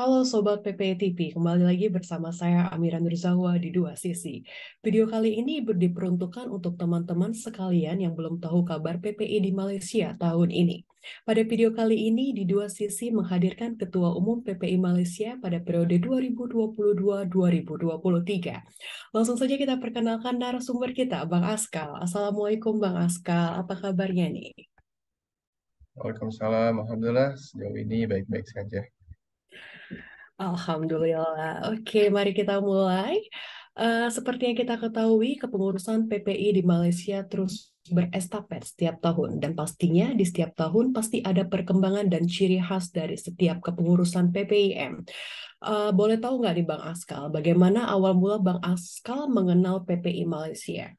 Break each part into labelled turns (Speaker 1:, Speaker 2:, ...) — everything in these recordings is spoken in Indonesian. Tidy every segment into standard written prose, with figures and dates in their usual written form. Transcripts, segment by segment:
Speaker 1: Halo Sobat PPI TV, kembali lagi bersama saya Amira Nurzahwa di Dua Sisi. Video kali ini diperuntukkan untuk teman-teman sekalian yang belum tahu kabar PPI di Malaysia tahun ini. Pada video kali ini, di Dua Sisi menghadirkan Ketua Umum PPI Malaysia pada periode 2022-2023. Langsung saja kita perkenalkan narasumber kita, Bang Askal. Assalamualaikum Bang Askal, apa kabarnya nih?
Speaker 2: Waalaikumsalam, Alhamdulillah sejauh ini baik-baik saja.
Speaker 1: Alhamdulillah. Oke, mari kita mulai. Seperti yang kita ketahui, kepengurusan PPI di Malaysia terus berestafet setiap tahun. Dan pastinya di setiap tahun pasti ada perkembangan dan ciri khas dari setiap kepengurusan PPIM. Boleh tahu nggak nih Bang Askal, bagaimana awal mula Bang Askal mengenal PPI Malaysia?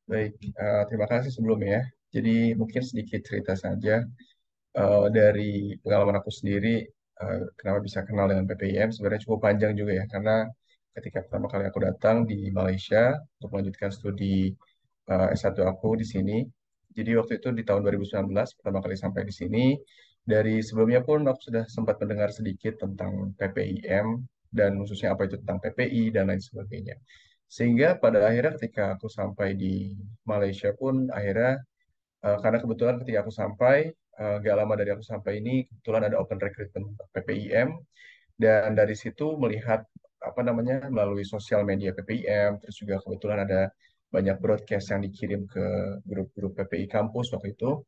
Speaker 2: Baik, terima kasih sebelumnya ya. Jadi mungkin sedikit cerita saja dari pengalaman aku sendiri, kenapa bisa kenal dengan PPIM. Sebenarnya cukup panjang juga ya, karena ketika pertama kali aku datang di Malaysia untuk melanjutkan studi S1 aku di sini. Jadi waktu itu di tahun 2019 pertama kali sampai di sini. Dari sebelumnya pun aku sudah sempat mendengar sedikit tentang PPIM dan khususnya apa itu tentang PPI dan lain sebagainya. Sehingga pada akhirnya ketika aku sampai di Malaysia pun akhirnya karena kebetulan ketika aku sampai gak lama dari aku sampai ini kebetulan ada open recruitment PPIM dan dari situ melihat apa namanya melalui sosial media PPIM terus juga kebetulan ada banyak broadcast yang dikirim ke grup-grup PPI kampus waktu itu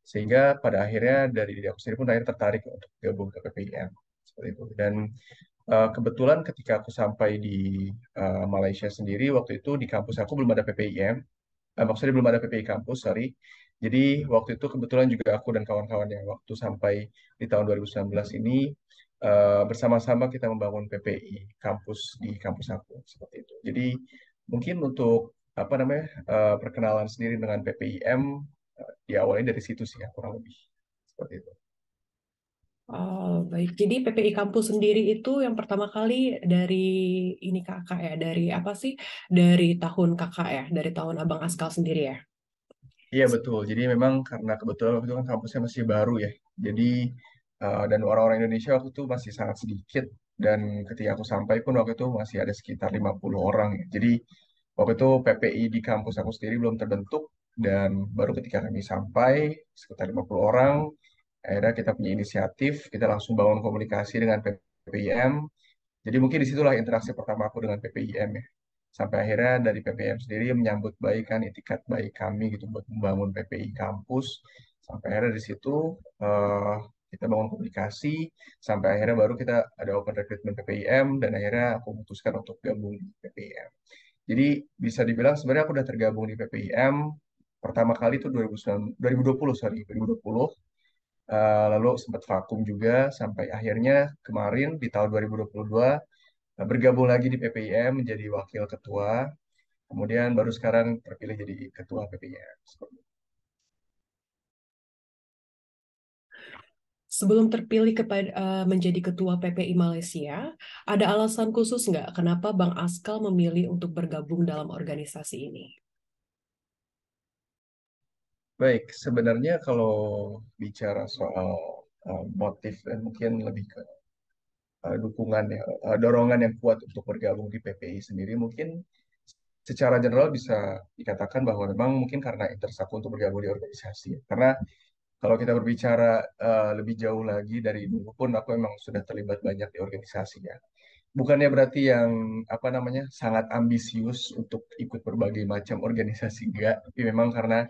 Speaker 2: sehingga pada akhirnya dari diri aku sendiri pun akhirnya tertarik untuk gabung ke PPIM seperti itu dan kebetulan ketika aku sampai di Malaysia sendiri waktu itu di kampus aku belum ada PPIM, maksudnya belum ada PPI kampus, sorry. Jadi waktu itu kebetulan juga aku dan kawan-kawan yang waktu sampai di tahun 2019 ini bersama-sama kita membangun PPI kampus di kampus aku seperti itu. Jadi mungkin untuk apa namanya perkenalan sendiri dengan PPIM diawali dari situ sih ya kurang lebih seperti itu.
Speaker 1: Oh, baik. Jadi PPI kampus sendiri itu yang pertama kali dari ini kakak ya, dari apa sih? Dari tahun kakak ya, dari tahun Abang Askal sendiri ya.
Speaker 2: Iya betul. Jadi memang karena kebetulan waktu itu kan kampusnya masih baru ya. Jadi dan orang-orang Indonesia waktu itu masih sangat sedikit dan ketika aku sampai pun waktu itu masih ada sekitar 50 orang ya. Jadi waktu itu PPI di kampus aku sendiri belum terbentuk dan baru ketika kami sampai sekitar 50 orang akhirnya kita punya inisiatif, kita langsung bangun komunikasi dengan PPIM. Jadi mungkin disitulah interaksi pertama aku dengan PPIM ya. Sampai akhirnya dari PPIM sendiri menyambut baik kan itikat baik kami gitu buat membangun PPI kampus. Sampai akhirnya di situ eh, kita bangun komunikasi. Sampai akhirnya baru kita ada open recruitment PPIM dan akhirnya aku memutuskan untuk gabung di PPIM. Jadi bisa dibilang sebenarnya aku udah tergabung di PPIM pertama kali itu 2020 sorry 2020. Lalu sempat vakum juga sampai akhirnya kemarin di tahun 2022 bergabung lagi di PPIM menjadi wakil ketua, kemudian baru sekarang terpilih jadi ketua PPIM.
Speaker 1: Sebelum terpilih kepada menjadi ketua PPI Malaysia, ada alasan khusus nggak kenapa Bang Askal memilih untuk bergabung dalam organisasi ini?
Speaker 2: Baik, sebenarnya kalau bicara soal motif dan mungkin lebih ke dukungan ya, dorongan yang kuat untuk bergabung di PPI sendiri, mungkin secara general bisa dikatakan bahwa memang mungkin karena interest aku untuk bergabung di organisasi. Karena kalau kita berbicara lebih jauh lagi dari dulu pun aku memang sudah terlibat banyak di organisasi ya. Bukannya berarti yang apa namanya sangat ambisius untuk ikut berbagai macam organisasi enggak, tapi memang karena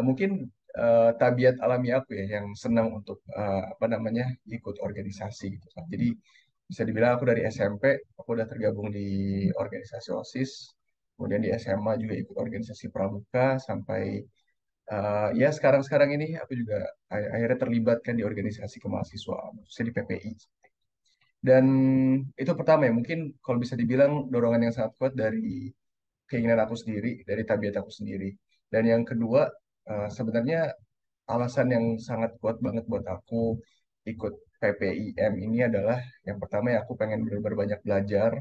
Speaker 2: mungkin tabiat alami aku ya yang senang untuk apa namanya ikut organisasi gitu kan. Jadi bisa dibilang aku dari SMP aku udah tergabung di organisasi OSIS, kemudian di SMA juga ikut organisasi Pramuka sampai ya sekarang-sekarang ini aku juga akhirnya terlibat kan di organisasi kemahasiswaan, khususnya di PPI. Dan itu pertama ya, mungkin kalau bisa dibilang dorongan yang sangat kuat dari keinginan aku sendiri, dari tabiat aku sendiri. Dan yang kedua, sebenarnya alasan yang sangat kuat banget buat aku ikut PPIM ini adalah yang pertama ya aku pengen benar-benar banyak belajar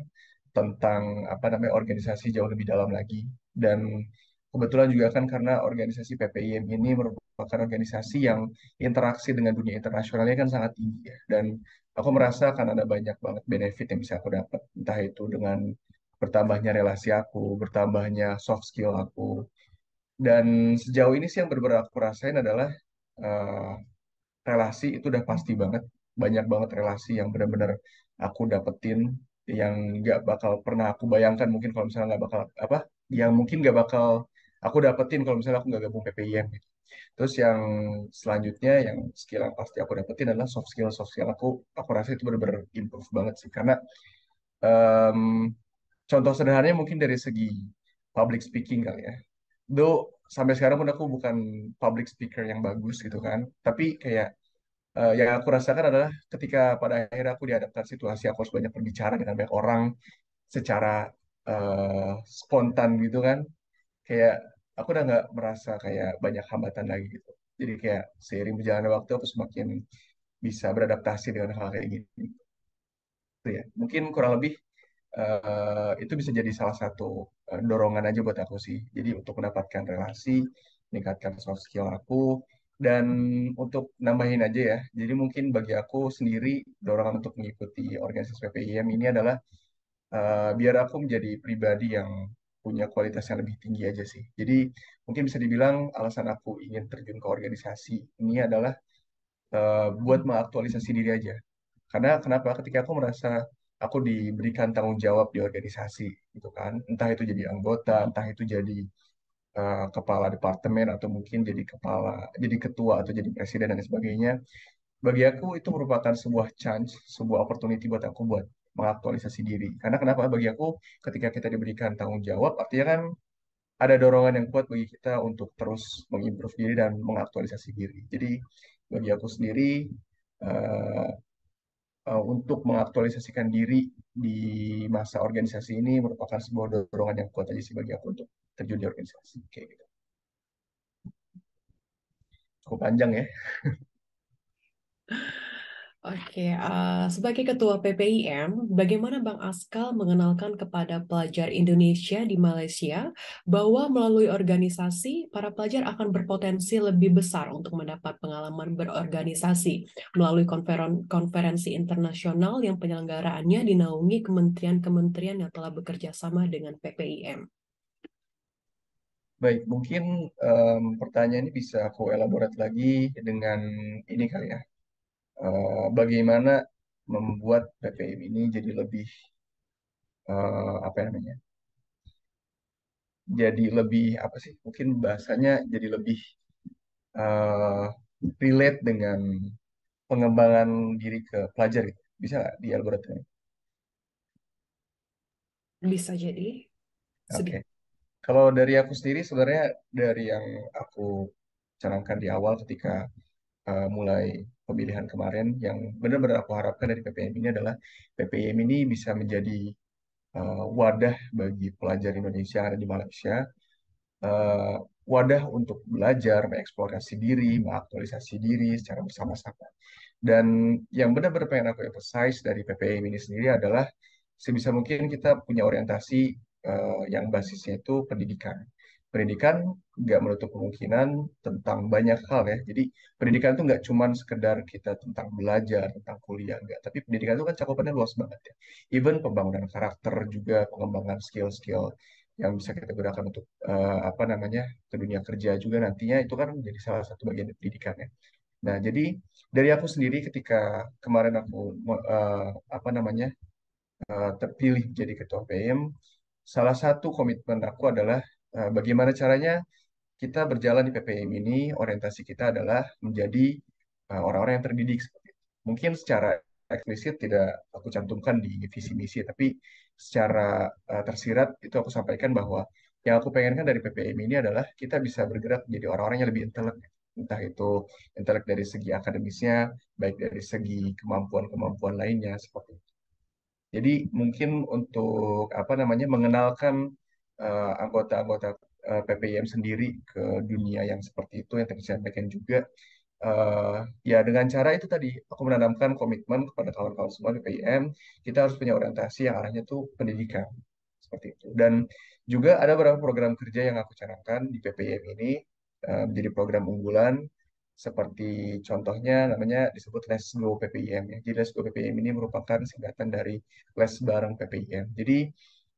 Speaker 2: tentang apa namanya organisasi jauh lebih dalam lagi. Dan kebetulan juga kan karena organisasi PPIM ini merupakan organisasi yang interaksi dengan dunia internasionalnya kan sangat tinggi ya. Dan aku merasa akan ada banyak banget benefit yang bisa aku dapat. Entah itu dengan bertambahnya relasi aku, bertambahnya soft skill aku. Dan sejauh ini sih yang benar-benar aku rasain adalah eh, relasi itu udah pasti banget. Banyak banget relasi yang benar-benar aku dapetin yang nggak bakal pernah aku bayangkan mungkin kalau misalnya nggak bakal apa, yang mungkin nggak bakal aku dapetin kalau misalnya aku nggak gabung PPIM gitu. Terus yang selanjutnya yang skill yang pasti aku dapetin adalah soft skill. Soft skill aku rasa itu benar-benar improve banget sih karena em, contoh sederhananya mungkin dari segi public speaking kali ya. Though sampai sekarang pun aku bukan public speaker yang bagus gitu kan. Tapi kayak yang aku rasakan adalah ketika pada akhirnya aku dihadapkan situasi aku harus banyak berbicara dengan banyak orang secara spontan gitu kan. Kayak aku udah nggak merasa kayak banyak hambatan lagi gitu. Jadi kayak seiring berjalannya waktu aku semakin bisa beradaptasi dengan hal kayak gini. Gitu ya. Mungkin kurang lebih itu bisa jadi salah satu dorongan aja buat aku sih. Jadi untuk mendapatkan relasi, meningkatkan soft skill aku, dan untuk nambahin aja ya. Jadi mungkin bagi aku sendiri dorongan untuk mengikuti organisasi PPIM ini adalah biar aku menjadi pribadi yang punya kualitas yang lebih tinggi aja sih. Jadi mungkin bisa dibilang alasan aku ingin terjun ke organisasi ini adalah buat mengaktualisasi diri aja. Karena kenapa? Ketika aku merasa aku diberikan tanggung jawab di organisasi, gitu kan, entah itu jadi anggota, entah itu jadi kepala departemen atau mungkin jadi jadi ketua atau jadi presiden dan lain sebagainya. Bagi aku itu merupakan sebuah chance, sebuah opportunity buat aku buat mengaktualisasi diri. Karena kenapa? Bagi aku ketika kita diberikan tanggung jawab, artinya kan ada dorongan yang kuat bagi kita untuk terus mengimprove diri dan mengaktualisasi diri. Jadi bagi aku sendiri eh, untuk mengaktualisasikan diri di masa organisasi ini merupakan sebuah dorongan yang kuat aja sih bagi aku untuk terjun di organisasi kayak gitu. Cukup panjang ya.
Speaker 1: Oke, sebagai Ketua PPIM, bagaimana Bang Askal mengenalkan kepada pelajar Indonesia di Malaysia bahwa melalui organisasi, para pelajar akan berpotensi lebih besar untuk mendapat pengalaman berorganisasi melalui konferensi internasional yang penyelenggaraannya dinaungi kementerian-kementerian yang telah bekerja sama dengan PPIM?
Speaker 2: Baik, mungkin pertanyaan ini bisa aku elaborate lagi dengan ini kali ya. Bagaimana membuat PPM ini jadi lebih apa namanya? Jadi lebih apa sih? Mungkin bahasanya jadi lebih eh, relate dengan pengembangan diri ke pelajar gitu. Bisa nggak di elaborate ini?
Speaker 1: Bisa jadi
Speaker 2: Oke.
Speaker 1: sedikit.
Speaker 2: Kalau dari aku sendiri sebenarnya dari yang aku canangkan di awal ketika mulai pemilihan kemarin yang benar-benar aku harapkan dari PPM ini adalah PPM ini bisa menjadi wadah bagi pelajar Indonesia yang ada di Malaysia, eh, wadah untuk belajar, mengeksplorasi diri, mengaktualisasi diri secara bersama-sama. Dan yang benar-benar pengen aku emphasize dari PPM ini sendiri adalah sebisa mungkin kita punya orientasi yang basisnya itu pendidikan. Pendidikan nggak menutup kemungkinan tentang banyak hal ya. Jadi pendidikan itu nggak cuma sekedar kita tentang belajar, tentang kuliah, nggak. Tapi pendidikan itu kan cakupannya luas banget ya. Even pembangunan karakter juga, pengembangan skill-skill yang bisa kita gunakan untuk apa namanya ke dunia kerja juga nantinya itu kan menjadi salah satu bagian dari pendidikan ya. Nah, jadi dari aku sendiri ketika kemarin aku apa namanya terpilih jadi ketua PM, salah satu komitmen aku adalah bagaimana caranya kita berjalan di PPM ini, orientasi kita adalah menjadi orang-orang yang terdidik seperti itu. Mungkin secara eksplisit tidak aku cantumkan di visi misi, tapi secara tersirat itu aku sampaikan bahwa yang aku pengenkan dari PPM ini adalah kita bisa bergerak menjadi orang-orang yang lebih intelek. Entah itu intelek dari segi akademisnya, baik dari segi kemampuan-kemampuan lainnya seperti itu. Jadi mungkin untuk apa namanya mengenalkan anggota-anggota PPIM sendiri ke dunia yang seperti itu yang tadi saya sampaikan juga ya dengan cara itu tadi aku menanamkan komitmen kepada kawan-kawan semua PPIM kita harus punya orientasi yang arahnya tuh pendidikan seperti itu dan juga ada beberapa program kerja yang aku canangkan di PPIM ini menjadi program unggulan seperti contohnya namanya disebut Let's Go PPIM ya. Jadi Let's Go PPIM ini merupakan singkatan dari Les Bareng PPIM. Jadi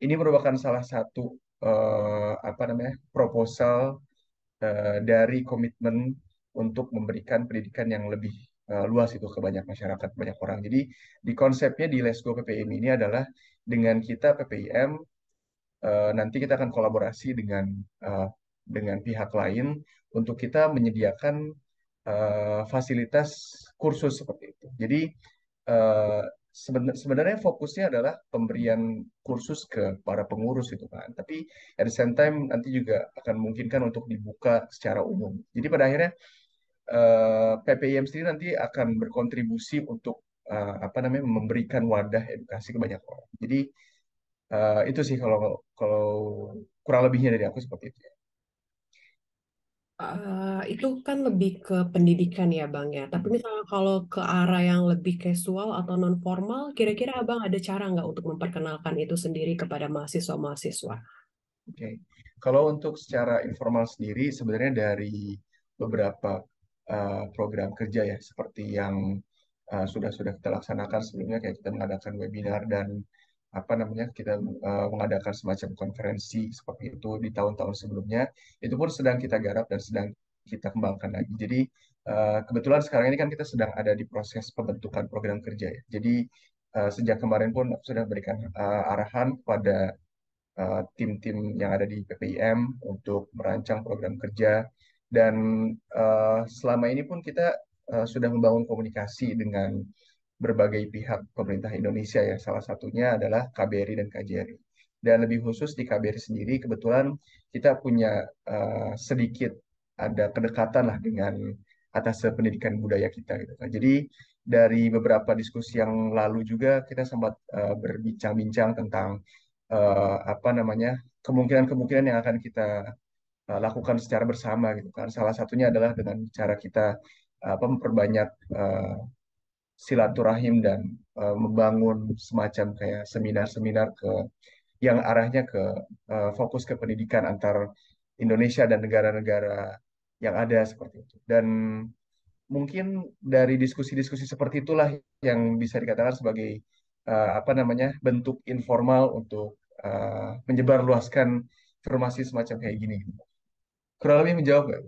Speaker 2: ini merupakan salah satu apa namanya proposal dari komitmen untuk memberikan pendidikan yang lebih luas itu ke banyak masyarakat, banyak orang. Jadi di konsepnya di Let's Go PPIM ini adalah dengan kita PPIM nanti kita akan kolaborasi eh, dengan pihak lain untuk kita menyediakan fasilitas kursus seperti itu. Jadi eh, sebenarnya fokusnya adalah pemberian kursus ke para pengurus itu kan. Tapi at the same time nanti juga akan memungkinkan untuk dibuka secara umum. Jadi pada akhirnya PPIM sendiri nanti akan berkontribusi untuk apa namanya memberikan wadah edukasi ke banyak orang. Jadi itu sih kalau kalau kurang lebihnya dari aku seperti itu ya.
Speaker 1: Itu kan lebih ke pendidikan ya Bang ya. Tapi
Speaker 2: Hmm.
Speaker 1: misalnya kalau ke arah yang lebih casual atau non formal, kira-kira Abang ada cara nggak untuk memperkenalkan itu sendiri kepada mahasiswa-mahasiswa?
Speaker 2: Oke. Kalau untuk secara informal sendiri, sebenarnya dari beberapa program kerja ya, seperti yang sudah kita laksanakan sebelumnya, kayak kita mengadakan webinar dan apa namanya, kita mengadakan semacam konferensi seperti itu di tahun-tahun sebelumnya, itu pun sedang kita garap dan sedang kita kembangkan lagi. Jadi kebetulan sekarang ini kan kita sedang ada di proses pembentukan program kerja ya. Jadi sejak kemarin pun aku sudah berikan arahan kepada tim-tim yang ada di PPIM untuk merancang program kerja dan selama ini pun kita sudah membangun komunikasi dengan berbagai pihak pemerintah Indonesia ya salah satunya adalah KBRI dan KJRI dan lebih khusus di KBRI sendiri kebetulan kita punya sedikit ada kedekatan lah dengan atas pendidikan budaya kita gitu kan jadi dari beberapa diskusi yang lalu juga kita sempat berbincang-bincang tentang apa namanya kemungkinan-kemungkinan yang akan kita lakukan secara bersama gitu kan. Salah satunya adalah dengan cara kita apa memperbanyak silaturahim dan membangun semacam kayak seminar-seminar ke yang arahnya ke fokus ke pendidikan antar Indonesia dan negara-negara yang ada seperti itu. Dan mungkin dari diskusi-diskusi seperti itulah yang bisa dikatakan sebagai apa namanya bentuk informal untuk menyebarluaskan informasi semacam kayak gini. Kurang lebih menjawab nggak?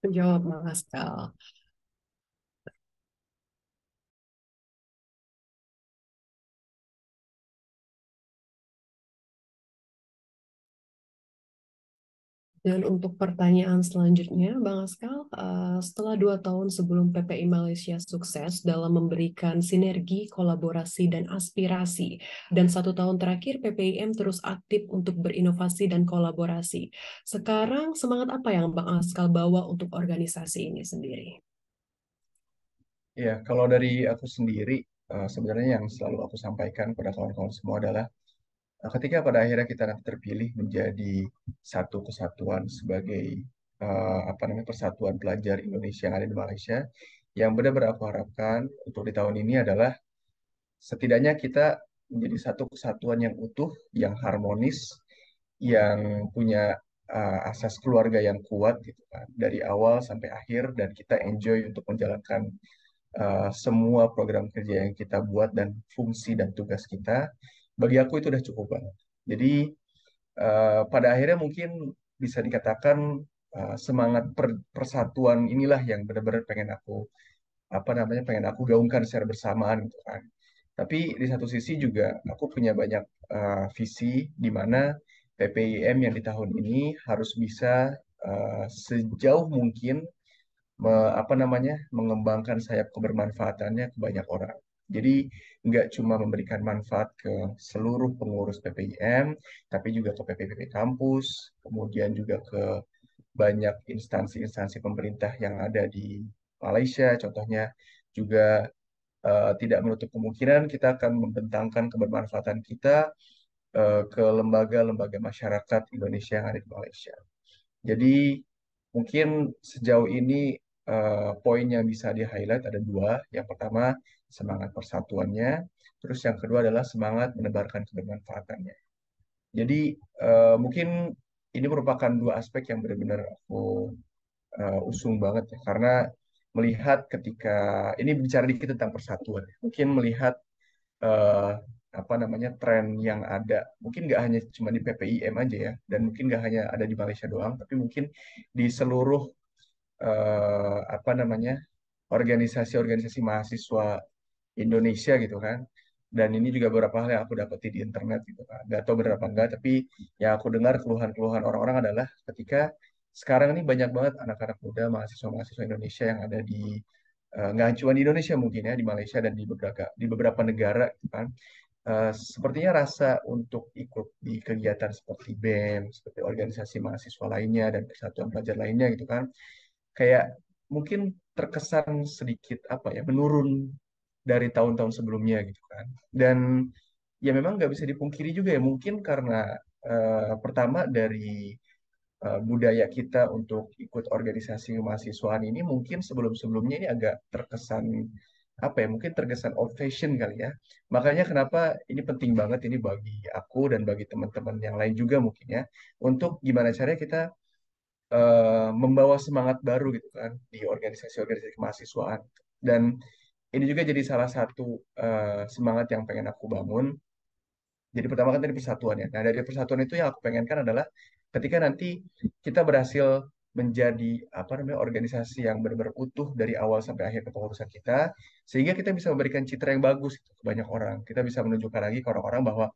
Speaker 1: Menjawab Mas Kal. Dan untuk pertanyaan selanjutnya, Bang Askal, setelah 2 tahun sebelum PPI Malaysia sukses dalam memberikan sinergi, kolaborasi, dan aspirasi, dan 1 tahun terakhir PPIM terus aktif untuk berinovasi dan kolaborasi. Sekarang semangat apa yang Bang Askal bawa untuk organisasi ini sendiri?
Speaker 2: Ya, kalau dari aku sendiri, sebenarnya yang selalu aku sampaikan pada kawan-kawan semua adalah ketika pada akhirnya kita nanti terpilih menjadi satu kesatuan sebagai apa namanya persatuan pelajar Indonesia yang ada di Malaysia, yang benar-benar aku harapkan untuk di tahun ini adalah setidaknya kita menjadi satu kesatuan yang utuh, yang harmonis, yang punya asas keluarga yang kuat gitu kan dari awal sampai akhir dan kita enjoy untuk menjalankan semua program kerja yang kita buat dan fungsi dan tugas kita, bagi aku itu udah cukup banget. Jadi pada akhirnya mungkin bisa dikatakan semangat persatuan inilah yang benar-benar pengen aku apa namanya pengen aku gaungkan secara bersamaan gitu kan. Tapi di satu sisi juga aku punya banyak visi di mana PPIM yang di tahun ini harus bisa sejauh mungkin apa namanya mengembangkan sayap kebermanfaatannya ke banyak orang. Jadi nggak cuma memberikan manfaat ke seluruh pengurus PPIM, tapi juga ke PP kampus, kemudian juga ke banyak instansi-instansi pemerintah yang ada di Malaysia, contohnya juga tidak menutup kemungkinan kita akan membentangkan kebermanfaatan kita ke lembaga-lembaga masyarakat Indonesia yang ada di Malaysia. Jadi mungkin sejauh ini poin yang bisa di-highlight ada dua. Yang pertama semangat persatuannya, terus yang kedua adalah semangat menebarkan kebermanfaatannya. Jadi mungkin ini merupakan dua aspek yang benar-benar aku usung banget ya, karena melihat ketika ini bicara dikit tentang persatuan, mungkin melihat eh, apa namanya tren yang ada, mungkin nggak hanya cuma di PPIM aja ya, dan mungkin nggak hanya ada di Malaysia doang, tapi mungkin di seluruh apa namanya organisasi-organisasi mahasiswa Indonesia gitu kan. Dan ini juga beberapa hal yang aku dapati di internet gitu kan. Gak tahu berapa enggak, tapi yang aku dengar keluhan-keluhan orang-orang adalah ketika sekarang ini banyak banget anak-anak muda, mahasiswa-mahasiswa Indonesia yang ada di nggak cuma di Indonesia mungkin ya, di Malaysia dan di beberapa negara gitu kan. Sepertinya rasa untuk ikut di kegiatan seperti BEM, seperti organisasi mahasiswa lainnya dan persatuan pelajar lainnya gitu kan, kayak mungkin terkesan sedikit apa ya, menurun dari tahun-tahun sebelumnya gitu kan. Dan ya memang nggak bisa dipungkiri juga ya, mungkin karena pertama dari budaya kita untuk ikut organisasi mahasiswaan ini mungkin sebelum-sebelumnya ini agak terkesan apa ya, mungkin terkesan old fashion kali ya. Makanya kenapa ini penting banget ini bagi aku dan bagi teman-teman yang lain juga mungkin ya, untuk gimana caranya kita membawa semangat baru gitu kan di organisasi-organisasi kemahasiswaan. Dan ini juga jadi salah satu semangat yang pengen aku bangun. Jadi pertama kan dari persatuan ya. Nah dari persatuan itu yang aku pengenkan adalah ketika nanti kita berhasil menjadi apa namanya organisasi yang benar-benar utuh dari awal sampai akhir kepengurusan kita, sehingga kita bisa memberikan citra yang bagus gitu ke banyak orang. Kita bisa menunjukkan lagi ke orang-orang bahwa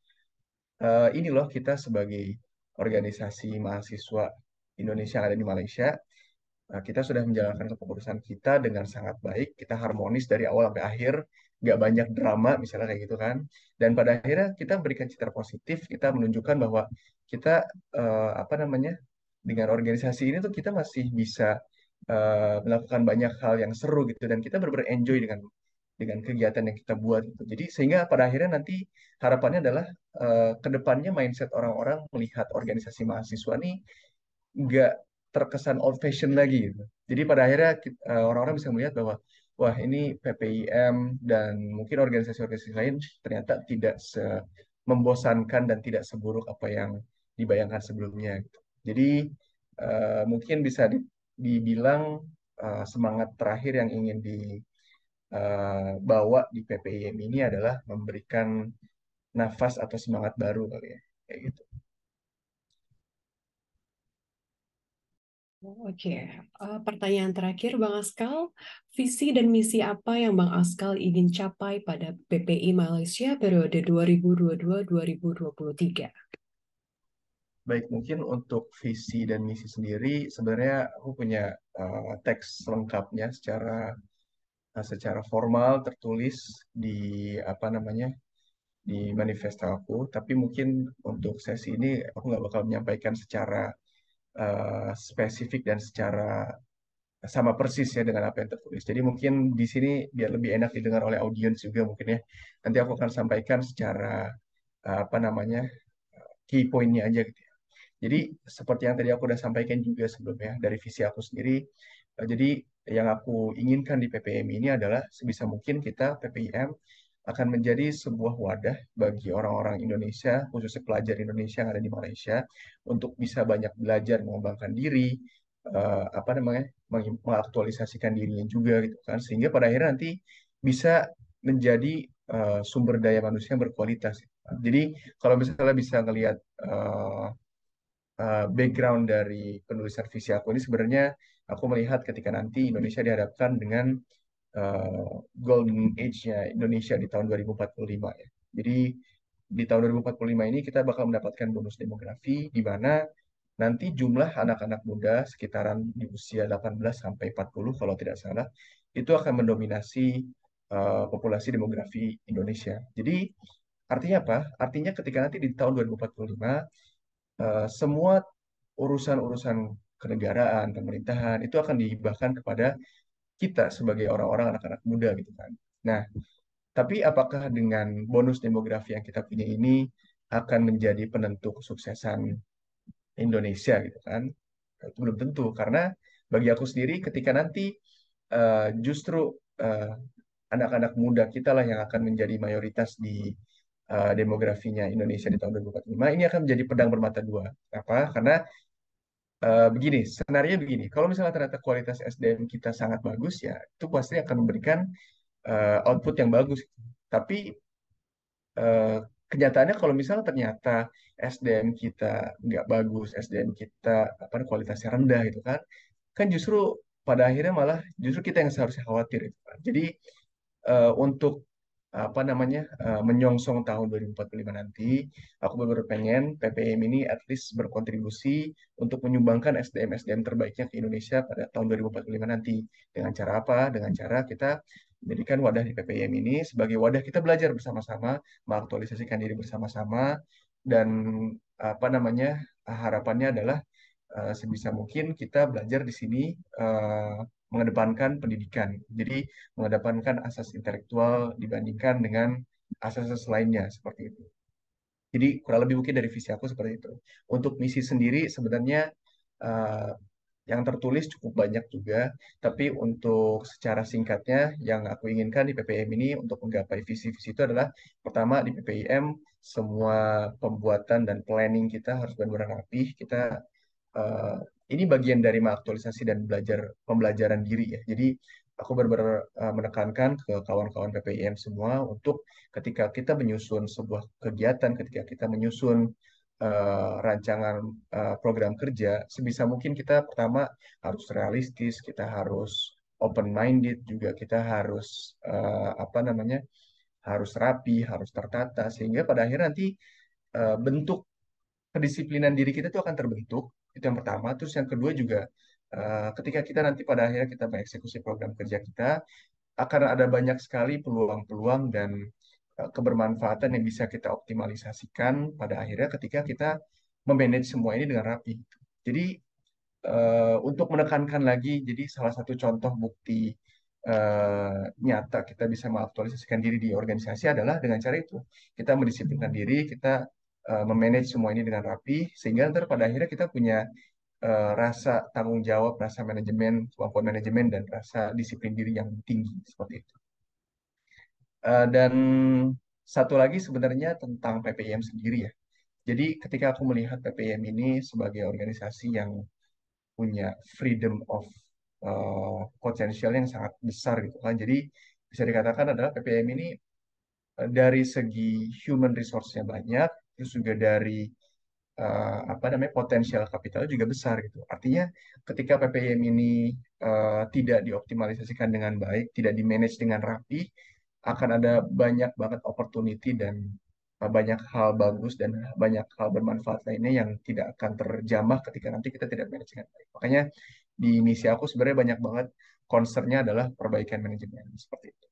Speaker 2: ini loh kita sebagai organisasi mahasiswa Indonesia yang ada di Malaysia. Kita sudah menjalankan kepengurusan kita dengan sangat baik, kita harmonis dari awal sampai akhir, nggak banyak drama misalnya kayak gitu kan. Dan pada akhirnya kita berikan citra positif, kita menunjukkan bahwa kita apa namanya dengan organisasi ini tuh kita masih bisa melakukan banyak hal yang seru gitu dan kita benar-benar enjoy dengan kegiatan yang kita buat gitu. Jadi sehingga pada akhirnya nanti harapannya adalah ke depannya mindset orang-orang melihat organisasi mahasiswa nih nggak terkesan old fashion lagi gitu. Jadi pada akhirnya orang-orang bisa melihat bahwa wah ini PPIM dan mungkin organisasi-organisasi lain ternyata tidak membosankan dan tidak seburuk apa yang dibayangkan sebelumnya gitu. Jadi mungkin bisa dibilang semangat terakhir yang ingin dibawa di PPIM ini adalah memberikan nafas atau semangat baru kali ya, kayak gitu.
Speaker 1: Oke, pertanyaan terakhir Bang Askal, visi dan misi apa yang Bang Askal ingin capai pada PPI Malaysia periode 2022-2023?
Speaker 2: Baik, mungkin untuk visi dan misi sendiri, sebenarnya aku punya teks lengkapnya secara formal tertulis di apa namanya di manifesto aku. Tapi mungkin untuk sesi ini aku nggak bakal menyampaikan secara spesifik dan secara sama persis ya dengan apa yang tertulis. Jadi mungkin di sini biar lebih enak didengar oleh audiens juga mungkin ya. Nanti aku akan sampaikan secara apa namanya key point-nya aja gitu. Jadi seperti yang tadi aku udah sampaikan juga sebelumnya dari visi aku sendiri, jadi yang aku inginkan di PPM ini adalah sebisa mungkin kita PPIM akan menjadi sebuah wadah bagi orang-orang Indonesia, khususnya pelajar Indonesia yang ada di Malaysia, untuk bisa banyak belajar, mengembangkan diri, apa namanya, mengaktualisasikan dirinya juga gitu kan, sehingga pada akhirnya nanti bisa menjadi sumber daya manusia yang berkualitas. Jadi kalau misalnya bisa ngelihat background dari penulisan visi aku ini, sebenarnya aku melihat ketika nanti Indonesia dihadapkan dengan golden age-nya Indonesia di tahun 2045 ya. Jadi di tahun 2045 ini kita bakal mendapatkan bonus demografi di mana nanti jumlah anak-anak muda sekitaran di usia 18 sampai 40 kalau tidak salah itu akan mendominasi populasi demografi Indonesia. Jadi artinya apa? Artinya ketika nanti di tahun 2045 semua urusan-urusan kenegaraan, pemerintahan itu akan dihibahkan kepada kita sebagai orang-orang anak-anak muda gitu kan. Nah, tapi apakah dengan bonus demografi yang kita punya ini akan menjadi penentu kesuksesan Indonesia gitu kan? Itu belum tentu karena bagi aku sendiri ketika nanti justru eh, anak-anak muda kita lah yang akan menjadi mayoritas di demografinya Indonesia di tahun 2045 ini akan menjadi pedang bermata dua. Apa? Karena Begini, skenario begini. Kalau misalnya ternyata kualitas SDM kita sangat bagus ya, itu pasti akan memberikan output yang bagus. Tapi eh, kenyataannya kalau misalnya ternyata SDM kita nggak bagus, SDM kita kualitasnya rendah itu kan, kan justru pada akhirnya malah justru kita yang seharusnya khawatir itu kan. Jadi untuk menyongsong tahun 2045 nanti, aku benar-benar pengen PPM ini at least berkontribusi untuk menyumbangkan SDM-SDM terbaiknya ke Indonesia pada tahun 2045 nanti. Dengan cara apa? Dengan cara kita menjadikan wadah di PPM ini sebagai wadah kita belajar bersama-sama, mengaktualisasikan diri bersama-sama, dan harapannya adalah sebisa mungkin kita belajar di sini mengedepankan pendidikan. Jadi mengedepankan asas intelektual dibandingkan dengan asas-asas lainnya seperti itu. Jadi kurang lebih mungkin dari visi aku seperti itu. Untuk misi sendiri sebenarnya uh, yang tertulis cukup banyak juga, tapi untuk secara singkatnya yang aku inginkan di PPM ini untuk menggapai visi-visi itu adalah pertama di PPIM semua pembuatan dan planning kita harus benar-benar rapih. Eh, ini bagian dari mengaktualisasi dan pembelajaran diri ya. Jadi aku benar-benar menekankan ke kawan-kawan PPIM semua untuk ketika kita menyusun sebuah kegiatan, ketika kita menyusun rancangan program kerja, sebisa mungkin kita pertama harus realistis, kita harus open minded, juga kita harus harus rapi, harus tertata, sehingga pada akhirnya nanti bentuk kedisiplinan diri kita itu akan terbentuk. Itu yang pertama. Terus yang kedua juga ketika kita nanti pada akhirnya kita mengeksekusi program kerja kita, akan ada banyak sekali peluang-peluang dan kebermanfaatan yang bisa kita optimalisasikan pada akhirnya ketika kita memanage semua ini dengan rapi. Jadi untuk menekankan lagi, jadi salah satu contoh bukti nyata kita bisa mengaktualisasikan diri di organisasi adalah dengan cara itu. Kita mendisiplinkan diri, kita memanage semua ini dengan rapi, sehingga ntar pada akhirnya kita punya rasa tanggung jawab, rasa manajemen, kemampuan manajemen, dan rasa disiplin diri yang tinggi seperti itu. Dan satu lagi sebenarnya tentang PPIM sendiri ya. Jadi ketika aku melihat PPIM ini sebagai organisasi yang punya freedom of potential yang sangat besar gitu kan. Jadi bisa dikatakan adalah PPIM ini dari segi human resource-nya banyak, terus juga dari potensial kapital juga besar gitu. Artinya ketika PPIM ini tidak dioptimalisasikan dengan baik, tidak di-manage dengan rapi, akan ada banyak banget opportunity dan banyak hal bagus dan banyak hal bermanfaat lainnya yang tidak akan terjamah ketika nanti kita tidak manage dengan baik. Makanya di misi aku sebenarnya banyak banget concernnya adalah perbaikan manajemen seperti itu.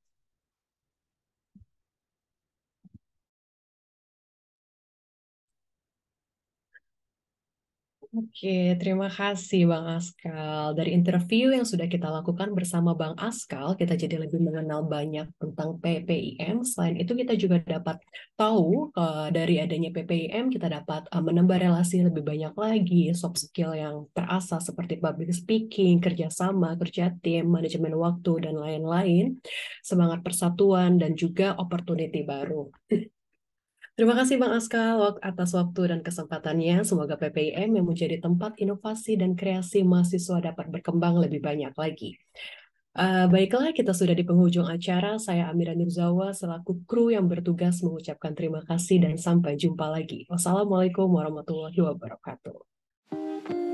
Speaker 1: Oke, terima kasih Bang Askal. Dari interview yang sudah kita lakukan bersama Bang Askal, kita jadi lebih mengenal banyak tentang PPIM. Selain itu, kita juga dapat tahu dari adanya PPIM, kita dapat menambah relasi lebih banyak lagi, soft skill yang terasah seperti public speaking, kerjasama, kerja tim, manajemen waktu, dan lain-lain, semangat persatuan, dan juga opportunity baru. Terima kasih Bang Askal atas waktu dan kesempatannya. Semoga PPIM yang menjadi tempat inovasi dan kreasi mahasiswa dapat berkembang lebih banyak lagi. Baiklah, kita sudah di penghujung acara. Saya Amira Nurzawa selaku kru yang bertugas mengucapkan terima kasih dan sampai jumpa lagi. Wassalamualaikum warahmatullahi wabarakatuh.